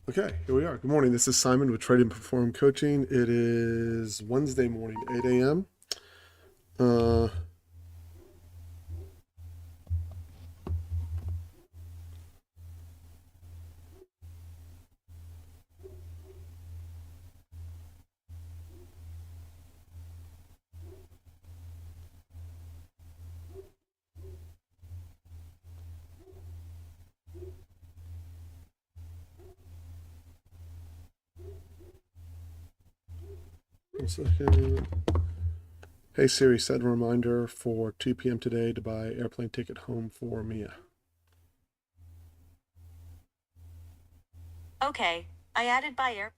Okay, here we are. Good morning. This is Simon with TRADEnPERFORM Coaching. It is Wednesday morning, 8 a.m. Uh, one second. Hey Siri, set a reminder for 2 p.m. today to buy airplane ticket home for Mia. Okay, I added buyer.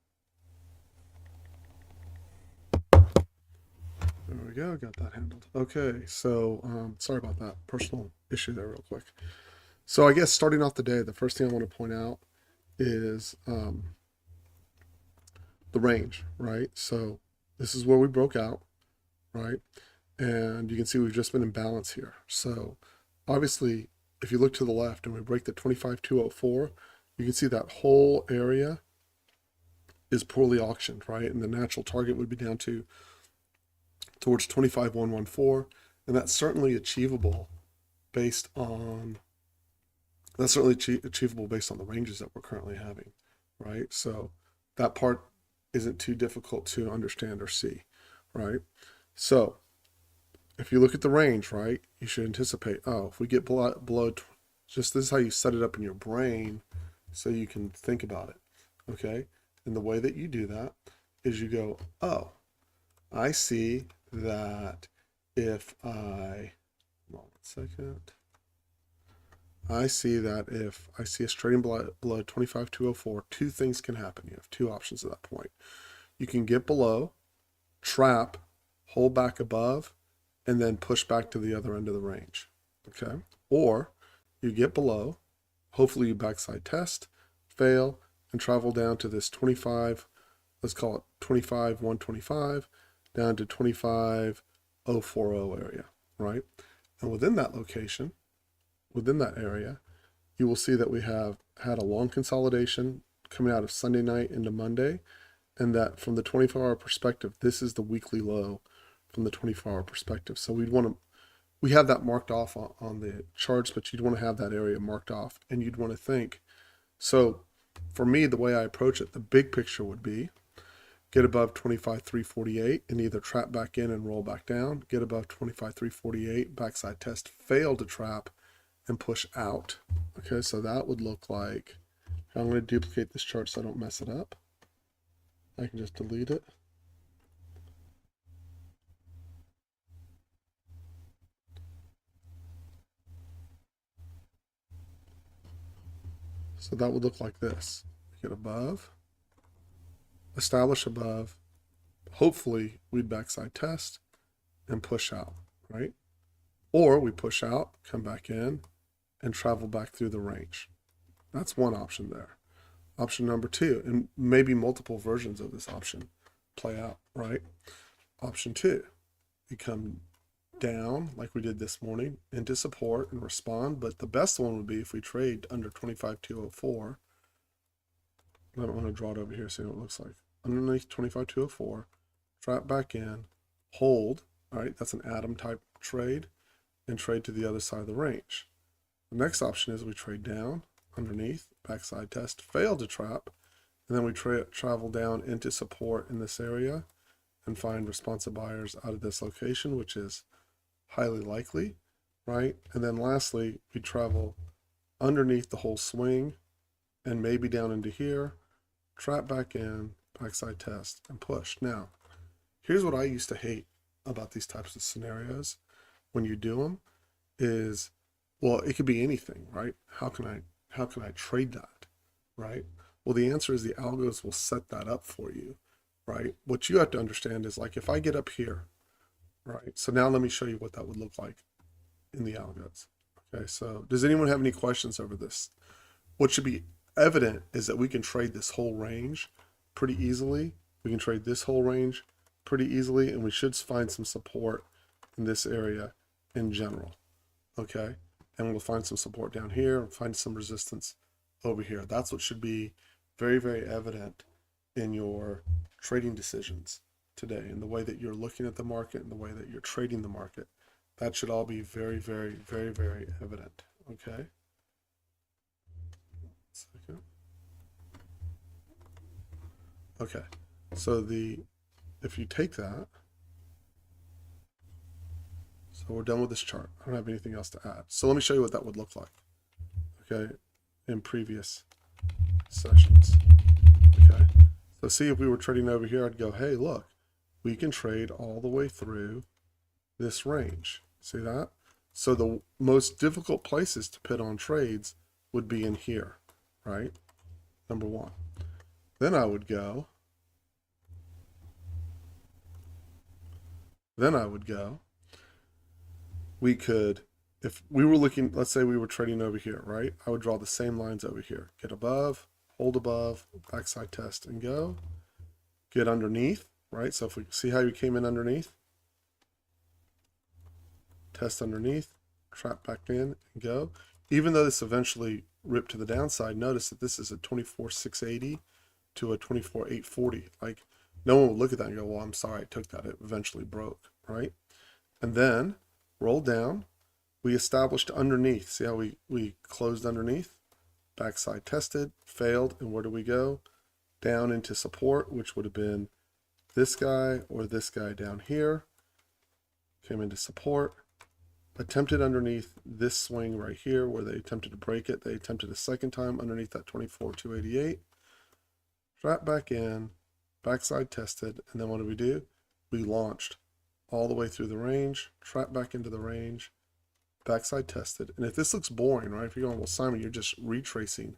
There we go. Got that handled. Okay, so sorry about that personal issue there, real quick. So I guess starting off the day, the first thing I want to point out is the range, right? So this is where we broke out, right? And you can see we've just been in balance here. So obviously, if you look to the left and we break the 25,204, you can see that whole area is poorly auctioned, right? And the natural target would be down to towards 25,114, and that's certainly achievable based on the ranges that we're currently having, right? So that part isn't too difficult to understand or see, right? So if you look at the range, right, you should anticipate, oh, if we get below just this is how you set it up in your brain so you can think about it, okay? And the way that you do that is you go, oh, I see that if I, hold on one second. I see that if I see a trading below 25,204, two things can happen. You have two options at that point. You can get below, trap, hold back above, and then push back to the other end of the range. Okay. Or you get below, hopefully you backside test, fail, and travel down to this 25, let's call it 25,125, down to 25,040 area, right? And within that location, within that area, you will see that we have had a long consolidation coming out of Sunday night into Monday, and that from the 24-hour perspective, this is the weekly low from the 24-hour perspective. So we have that marked off on the charts, but you'd want to have that area marked off, and you'd want to think. So for me, the way I approach it, the big picture would be get above 25,348 and either trap back in and roll back down, get above 25,348, backside test, fail to trap, and push out. Okay, so that would look like, I'm going to duplicate this chart so I don't mess it up. I can just delete it. So that would look like this. Get above, establish above, hopefully we'd backside test and push out, right? Or we push out, come back in, and travel back through the range. That's one option there. Option number two, and maybe multiple versions of this option play out, right? Option two, you come down like we did this morning into support and respond, but the best one would be if we trade under 25,204. I don't want to draw it over here, see what it looks like. Underneath 25,204, trap back in, hold, all right, that's an atom type trade, and trade to the other side of the range. The next option is we trade down underneath, backside test, fail to trap, and then we travel down into support in this area and find responsive buyers out of this location, which is highly likely, right? And then lastly, we travel underneath the whole swing and maybe down into here, trap back in, backside test, and push. Now, here's what I used to hate about these types of scenarios when you do them is, well, it could be anything, right? How can I trade that, right? Well, the answer is the algos will set that up for you, right? What you have to understand is, like, if I get up here, right? So now let me show you what that would look like in the algos. Okay, so does anyone have any questions over this? What should be evident is that we can trade this whole range pretty easily. We can trade this whole range pretty easily, and we should find some support in this area in general. Okay, and we'll find some support down here and find some resistance over here. That's what should be very, very evident in your trading decisions today, in the way that you're looking at the market and the way that you're trading the market. That should all be very, very, very, very evident. Okay. Second. Okay. So if you take that, so we're done with this chart. I don't have anything else to add. So let me show you what that would look like. Okay. In previous sessions. Okay. So see, if we were trading over here, I'd go, hey, look, we can trade all the way through this range. See that? So the most difficult places to put on trades would be in here, right? Number one. Then I would go, we could, if we were looking, let's say we were trading over here, right? I would draw the same lines over here. Get above, hold above, backside test and go. Get underneath, right? So if we see how you came in underneath, test underneath, trap back in and go. Even though this eventually ripped to the downside, notice that this is a 24,680 to a 24,840. Like, no one would look at that and go, well, I'm sorry I took that. It eventually broke, right? And then roll down. We established underneath. See how we closed underneath? Backside tested, failed, and where do we go? Down into support, which would have been this guy or this guy down here. Came into support. Attempted underneath this swing right here where they attempted to break it. They attempted a second time underneath that 24,288. Trap back in, backside tested, and then what do? We launched all the way through the range, trap back into the range, backside tested. And if this looks boring, right, if you're going, well, Simon, you're just retracing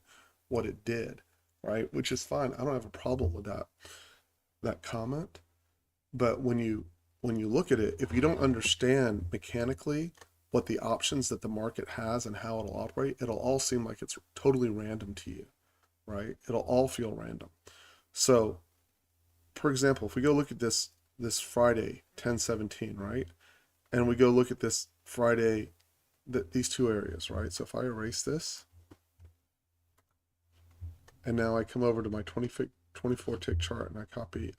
what it did, right, which is fine. I don't have a problem with that comment. But when you look at it, if you don't understand mechanically what the options that the market has and how it'll operate, it'll all seem like it's totally random to you, right? It'll all feel random. So, for example, if we go look at this Friday, 10/17, right? And we go look at this Friday, these two areas, right? So if I erase this, and now I come over to my 24 tick chart and I copy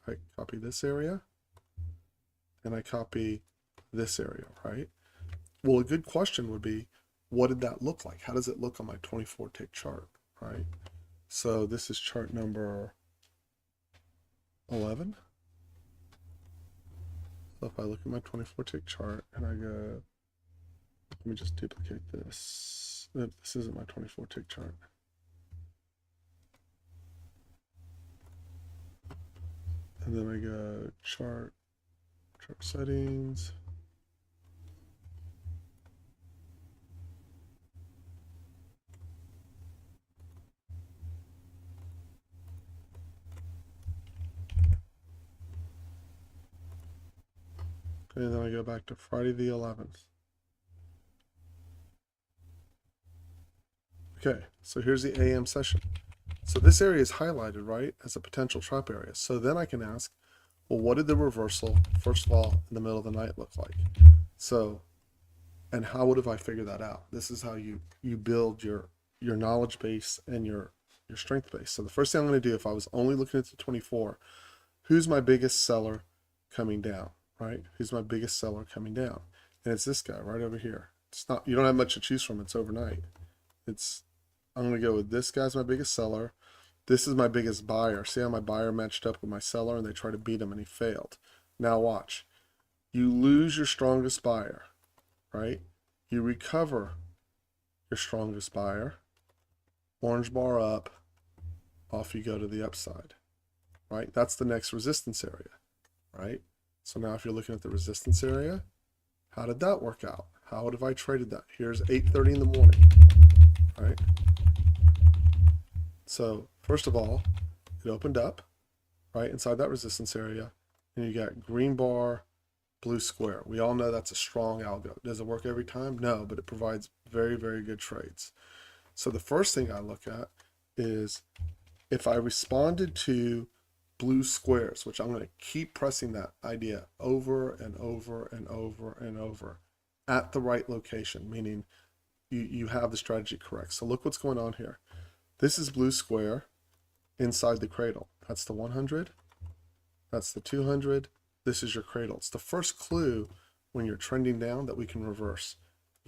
this area, and I copy this area, right? Well, a good question would be, what did that look like? How does it look on my 24 tick chart, right? So this is chart number 11. So if I look at my 24 tick chart and I go, let me just duplicate this. This isn't my 24 tick chart. And then I go chart settings. And then I go back to Friday the 11th. Okay, so here's the AM session. So this area is highlighted, right, as a potential trap area. So then I can ask, well, what did the reversal, first of all, in the middle of the night look like? So, and how would have I figured that out? This is how you build your knowledge base and your strength base. So the first thing I'm going to do, if I was only looking at the 24, who's my biggest seller coming down, right? Who's my biggest seller coming down? And it's this guy right over here. It's not, you don't have much to choose from. It's overnight. I'm going to go with this guy's my biggest seller. This is my biggest buyer. See how my buyer matched up with my seller and they tried to beat him and he failed. Now watch. You lose your strongest buyer, right? You recover your strongest buyer. Orange bar up. Off you go to the upside, right? That's the next resistance area, right? So now if you're looking at the resistance area, how did that work out? How would have I traded that? Here's 8:30 in the morning, right? So first of all, it opened up, right, inside that resistance area, and you got green bar, blue square. We all know that's a strong algo. Does it work every time? No, but it provides very, very good trades. So the first thing I look at is if I responded to blue squares, which I'm going to keep pressing that idea over and over and over and over at the right location, meaning you have the strategy correct. So look what's going on here. This is blue square. inside the cradle. That's the 100. That's the 200. This is your cradle. It's the first clue when you're trending down that we can reverse.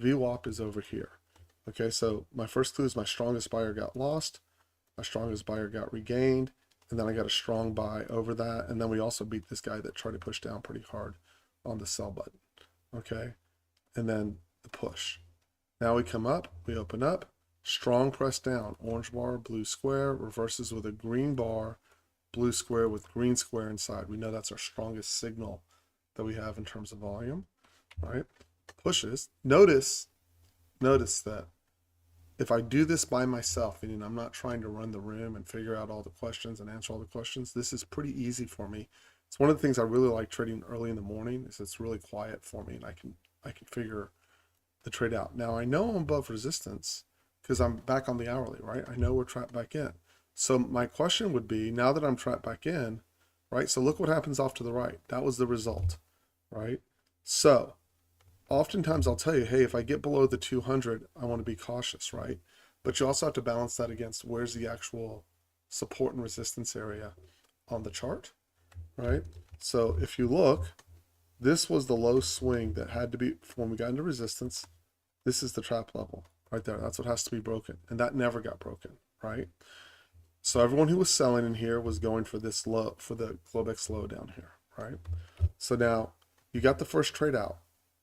VWAP is over here. Okay, so my first clue is my strongest buyer got lost. My strongest buyer got regained. And then I got a strong buy over that. And then we also beat this guy that tried to push down pretty hard on the sell button. Okay, and then the push. Now we come up, we open up, strong press down, orange bar, blue square, reverses with a green bar, blue square with green square inside. We know that's our strongest signal that we have in terms of volume, right? Pushes. Notice that if I do this by myself, meaning I'm not trying to run the room and figure out all the questions and answer all the questions, this is pretty easy for me. It's one of the things I really like trading early in the morning is it's really quiet for me and I can figure the trade out. Now I know I'm above resistance because I'm back on the hourly, right? I know we're trapped back in. So my question would be, now that I'm trapped back in, right? So look what happens off to the right. That was the result, right? So oftentimes I'll tell you, hey, if I get below the 200, I want to be cautious, right? But you also have to balance that against where's the actual support and resistance area on the chart, right? So if you look, this was the low swing that had to be, when we got into resistance, this is the trap level right there. That's what has to be broken. And that never got broken, right? So everyone who was selling in here was going for this low, for the Globex low down here, right? So now you got the first trade out,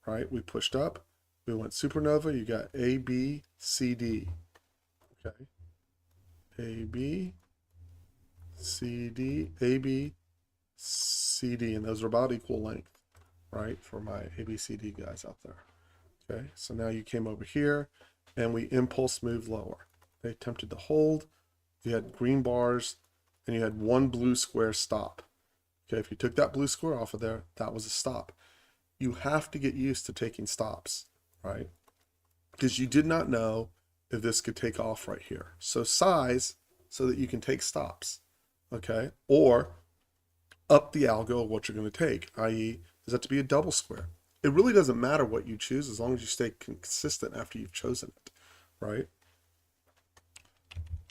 right? We pushed up, we went supernova, you got A, B, C, D, okay? A, B, C, D, A, B, C, D, and those are about equal length, right? For my A, B, C, D guys out there, okay? So now you came over here and we impulse moved lower. They attempted to hold, you had green bars, and you had one blue square stop. Okay, if you took that blue square off of there, that was a stop. You have to get used to taking stops, right? Because you did not know if this could take off right here. So size so that you can take stops, okay? Or up the algo of what you're going to take, i.e., does that to be a double square? It really doesn't matter what you choose as long as you stay consistent after you've chosen it, right?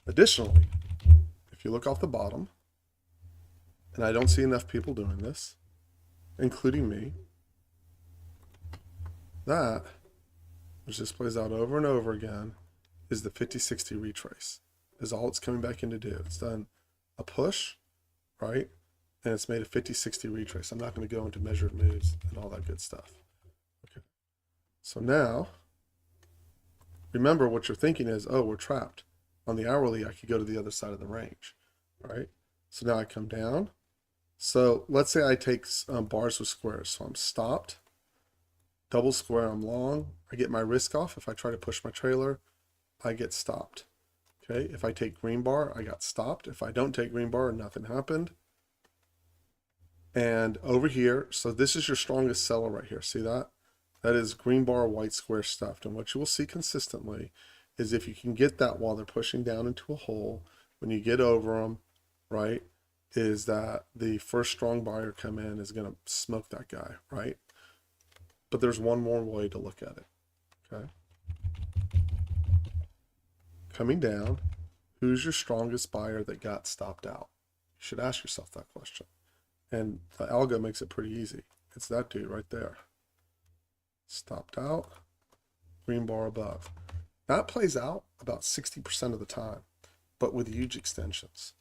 Additionally, if you look off the bottom, and I don't see enough people doing this, including me, that, which this plays out over and over again, is the 50-60 retrace, is all it's coming back in to do. It's done a push, right? And it's made a 50-60 retrace. I'm not going to go into measured moves and all that good stuff. Okay. So now, remember what you're thinking is, oh, we're trapped. On the hourly, I could go to the other side of the range, right? So now I come down. So let's say I take bars with squares. So I'm stopped, double square, I'm long. I get my risk off. If I try to push my trailer, I get stopped. Okay, if I take green bar, I got stopped. If I don't take green bar, nothing happened. And over here, so this is your strongest seller right here. See that? That is green bar, white square stuffed. And what you will see consistently is if you can get that while they're pushing down into a hole, when you get over them, right, is that the first strong buyer come in is going to smoke that guy, right? But there's one more way to look at it, okay? Coming down, who's your strongest buyer that got stopped out? You should ask yourself that question. And the algo makes it pretty easy. It's that dude right there. Stopped out, green bar above. That plays out about 60% of the time, but with huge extensions,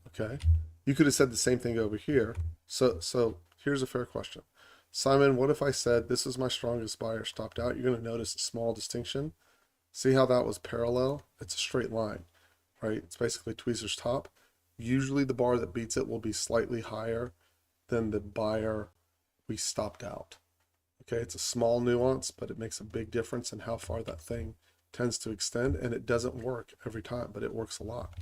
okay? You could have said the same thing over here. So here's a fair question. Simon, what if I said this is my strongest buyer stopped out? You're going to notice a small distinction. See how that was parallel? It's a straight line, right? It's basically tweezer's top. Usually the bar that beats it will be slightly higher than the buyer we stopped out. Okay, it's a small nuance, but it makes a big difference in how far that thing tends to extend, and it doesn't work every time, but it works a lot,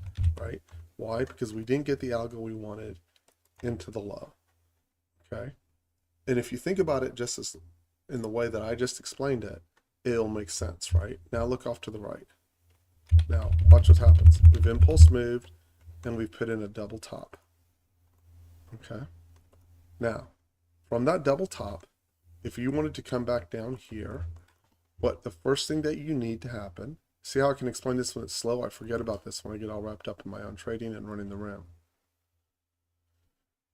right? Why? Because we didn't get the algo we wanted into the low, okay? And if you think about it just as in the way that I just explained it, it'll make sense, right? Now look off to the right. Now watch what happens. We've impulse moved, and we've put in a double top, okay? Now, from that double top, if you wanted to come back down here, what the first thing that you need to happen See how I can explain this when it's slow? I forget about this when I get all wrapped up in my own trading and running the RAM.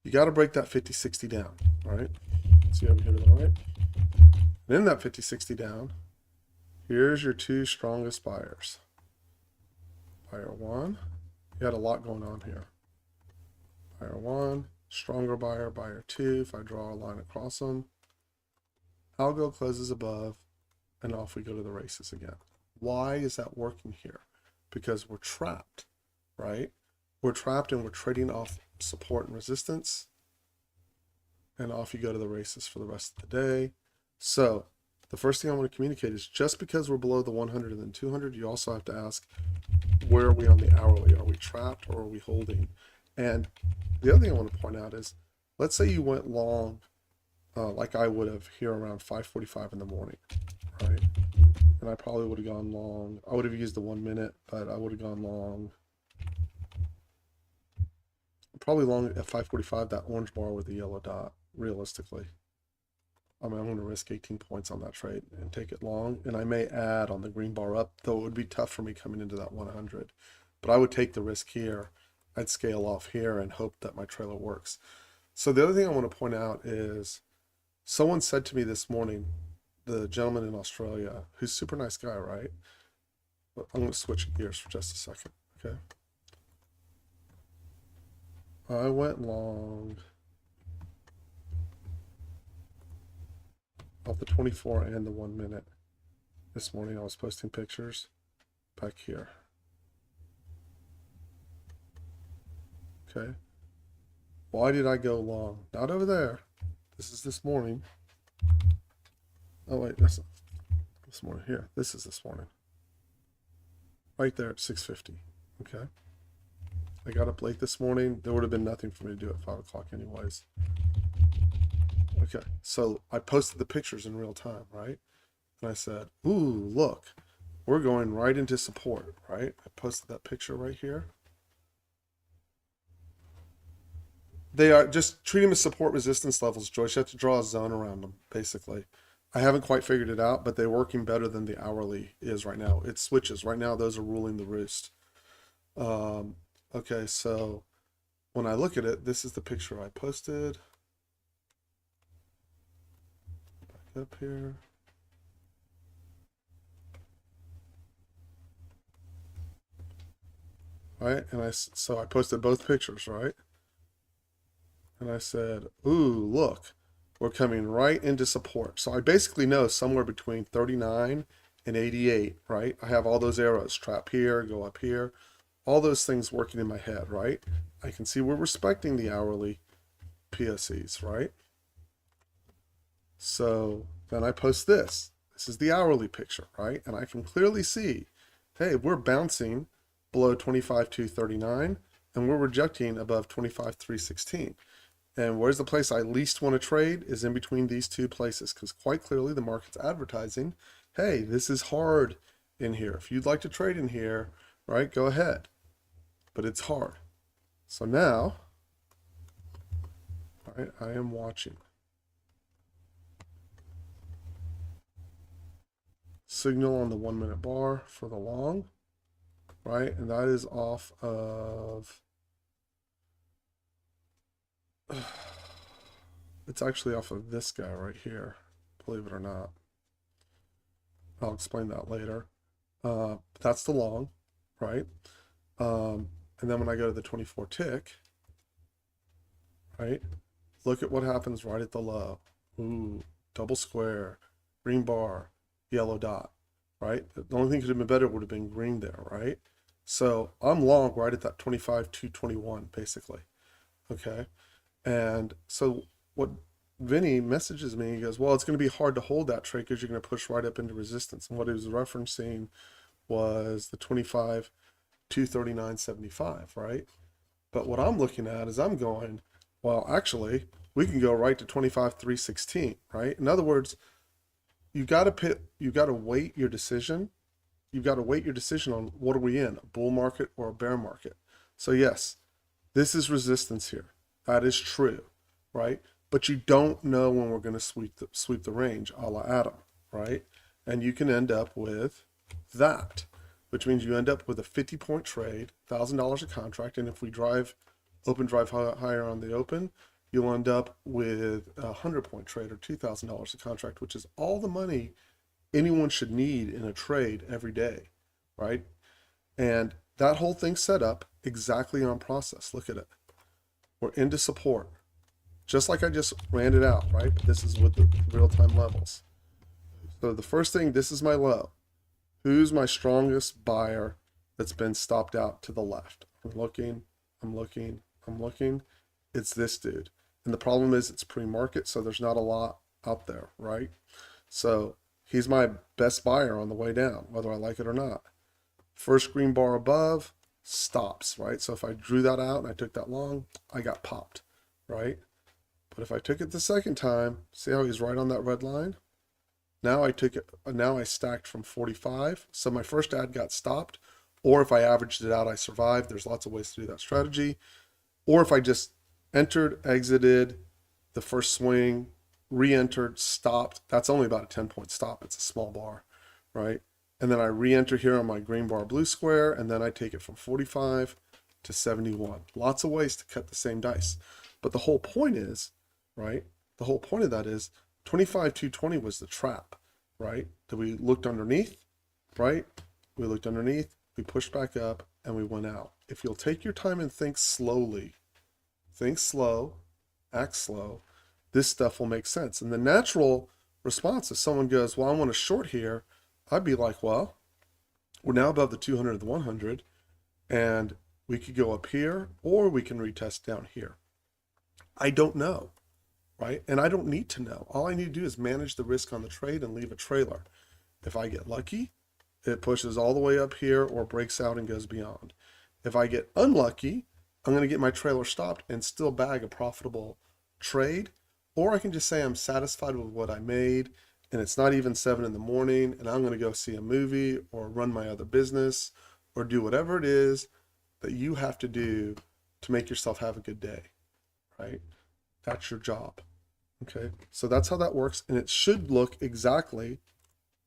You got to break that 50-60 down, right? See over here to the right? And in that 50-60 down, here's your two strongest buyers. Buyer one, you had a lot going on here. Buyer one, stronger buyer, buyer two. If I draw a line across them, algo closes above, and off we go to the races again. Why is that working here? Because we're trapped, right? We're trapped and we're trading off support and resistance, and off you go to the races for the rest of the day. So the first thing I want to communicate is just because we're below the 100 and then 200, you also have to ask, where are we on the hourly? Are we trapped or are we holding? And the other thing I want to point out is, let's say you went long, like I would have here around 5:45 in the morning, right? And I probably would have gone long. I would have used the 1 minute, but I would have gone long. Probably long at 5:45, that orange bar with the yellow dot, realistically. I mean, I'm going to risk 18 points on that trade and take it long. And I may add on the green bar up, though it would be tough for me coming into that 100. But I would take the risk here. I'd scale off here and hope that my trailer works. So the other thing I want to point out is, someone said to me this morning, the gentleman in Australia, who's a super nice guy, right? But I'm going to switch gears for just a second, okay? I went long off the 24 and the 1 minute. This morning I was posting pictures back here. Okay. Why did I go long? Not over there. This is this morning. Oh wait, that's not this morning. Here, this is this morning. Right there at 6:50. Okay. I got up late this morning. There would have been nothing for me to do at 5 o'clock anyways. Okay, so I posted the pictures in real time, right? And I said, ooh, look, we're going right into support, right? I posted that picture right here. They are just treat them as support resistance levels, Joyce. You have to draw a zone around them, basically. I haven't quite figured it out, but they're working better than the hourly is right now. It switches. Right now, those are ruling the roost. Okay, so when I look at it, this is the picture I posted. Back up here. Right, and so I posted both pictures, right? And I said, ooh, look, we're coming right into support. So I basically know somewhere between 39 and 88, right? I have all those arrows, trap here, go up here, all those things working in my head, right? I can see we're respecting the hourly PSEs, right? So then I post this. This is the hourly picture, right? And I can clearly see, hey, we're bouncing below 25,239 and we're rejecting above 25,316. And where's the place I least want to trade is in between these two places, because quite clearly the market's advertising, hey, this is hard in here. If you'd like to trade in here, right, go ahead. But it's hard. So now, all right, I am watching. Signal on the 1 minute bar for the long, right? And that is off of, it's actually off of this guy right here, believe it or not. I'll explain that later. That's the long, right? And then when I go to the 24 tick, right? Look at what happens right at the low. Ooh, double square, green bar, yellow dot, right? The only thing could have been better would have been green there, right? So I'm long right at that 25,221 basically. Okay. And so what Vinny messages me, he goes, well, it's going to be hard to hold that trade because you're going to push right up into resistance. And what he was referencing was the 25,239.75, right? But what I'm looking at is I'm going, well, actually, we can go right to 25,316, right? In other words, you got to weight your decision. You've got to weight your decision on what are we in, a bull market or a bear market. So yes, this is resistance here. That is true, right? But you don't know when we're going to sweep the range, a la Adam, right? And you can end up with that. which means you end up with a 50-point trade, $1,000 a contract. And if we open drive higher on the open, you'll end up with a 100-point trade or $2,000 a contract, which is all the money anyone should need in a trade every day, right? And that whole thing's set up exactly on process. Look at it. We're into support, just like I just ran it out, right? But this is with the real-time levels. So the first thing, this is my low. Who's my strongest buyer that's been stopped out to the left? I'm looking. It's this dude. And the problem is it's pre-market, so there's not a lot out there, right? So he's my best buyer on the way down, whether I like it or not. First green bar above stops, right? So if I drew that out and I took that long, I got popped, right? But if I took it the second time, see how he's right on that red line? Now I stacked from 45. So my first ad got stopped, or if I averaged it out, I survived. There's lots of ways to do that strategy. Or if I just entered, exited the first swing, re-entered, stopped, that's only about a 10-point stop. It's a small bar, right? And then I re-enter here on my green bar blue square, and then I take it from 45 to 71. Lots of ways to cut the same dice. But the whole point is, right? The whole point of that is 25-220 was the trap, right? That we looked underneath, right? We looked underneath, we pushed back up, and we went out. If you'll take your time and think slowly, think slow, act slow, this stuff will make sense. And the natural response is someone goes, well, I want to short here. I'd be like, well, we're now above the 200, the 100, and we could go up here, or we can retest down here. I don't know, right? And I don't need to know. All I need to do is manage the risk on the trade and leave a trailer. If I get lucky, it pushes all the way up here or breaks out and goes beyond. If I get unlucky, I'm going to get my trailer stopped and still bag a profitable trade. Or I can just say I'm satisfied with what I made and it's not even 7 in the morning and I'm going to go see a movie or run my other business or do whatever it is that you have to do to make yourself have a good day, right? That's your job. Okay, so that's how that works, and it should look exactly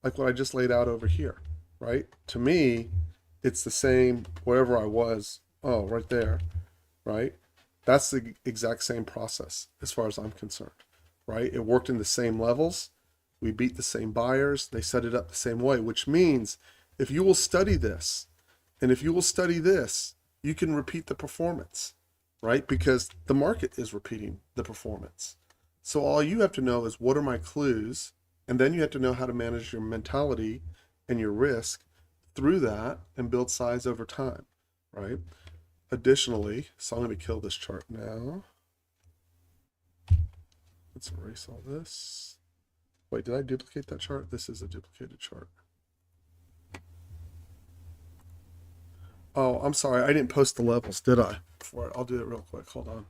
like what I just laid out over here, right? To me, it's the same wherever I was. Oh, right there, right? That's the exact same process as far as I'm concerned, right? It worked in the same levels. We beat the same buyers. They set it up the same way, which means if you will study this, and if you will study this, you can repeat the performance, right? Because the market is repeating the performance. So all you have to know is what are my clues, and then you have to know how to manage your mentality and your risk through that and build size over time, right? Additionally, so I'm going to kill this chart now. Let's erase all this. Wait, did I duplicate that chart? This is a duplicated chart. Oh, I'm sorry. I didn't post the levels, did I? I'll do it real quick. Hold on.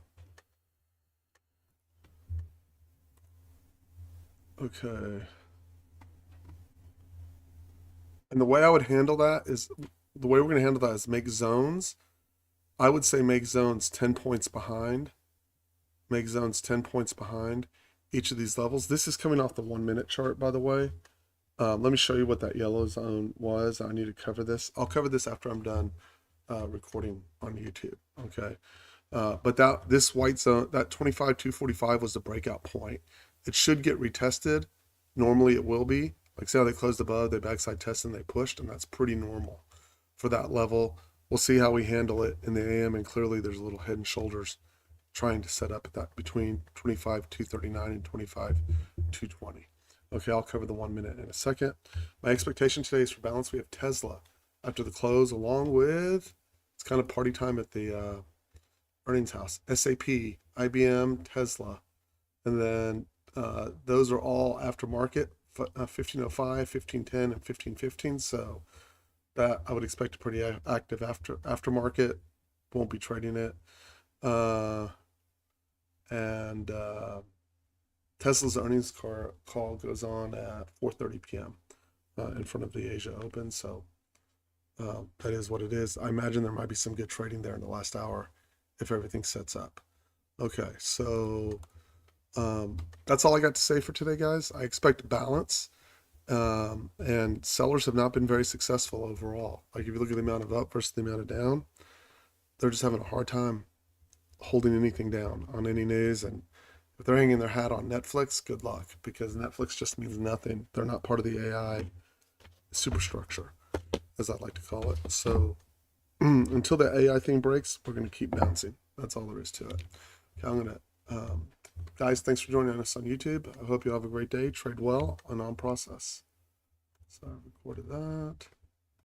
Okay. And the way I would handle that is, the way we're going to handle that is make zones. I would say make zones 10 points behind. Make zones 10 points behind each of these levels. This is coming off the 1 minute chart, by the way. Let me show you what that yellow zone was. I need to cover this. I'll cover this after I'm done recording on YouTube. Okay. But this white zone, that 25-245 was the breakout point. It should get retested. Normally it will be. Like, see how they closed above, they backside tested and they pushed, and that's pretty normal for that level. We'll see how we handle it in the AM, and clearly there's a little head and shoulders trying to set up at that between 25-239 and 25-220. Okay, I'll cover the 1 minute in a second. My expectation today is for balance. We have Tesla after the close, along with, it's kind of party time at the earnings house. SAP, IBM, Tesla, and then those are all aftermarket, 1505, 1510, and 1515. So that I would expect a pretty active aftermarket. Won't be trading it. Tesla's earnings call goes on at 4:30 p.m. In front of the Asia Open. So that is what it is. I imagine there might be some good trading there in the last hour if everything sets up. Okay, so that's all I got to say for today, guys. I expect balance And sellers have not been very successful overall. Like if you look at the amount of up versus the amount of down, they're just having a hard time holding anything down on any news. And if they're hanging their hat on Netflix, good luck, because Netflix just means nothing. They're not part of the AI superstructure, as I'd like to call it. So until the AI thing breaks, we're going to keep bouncing. That's all there is to it. Okay, I'm going to, guys, thanks for joining us on YouTube. I hope you have a great day. Trade well and on process. So I recorded that.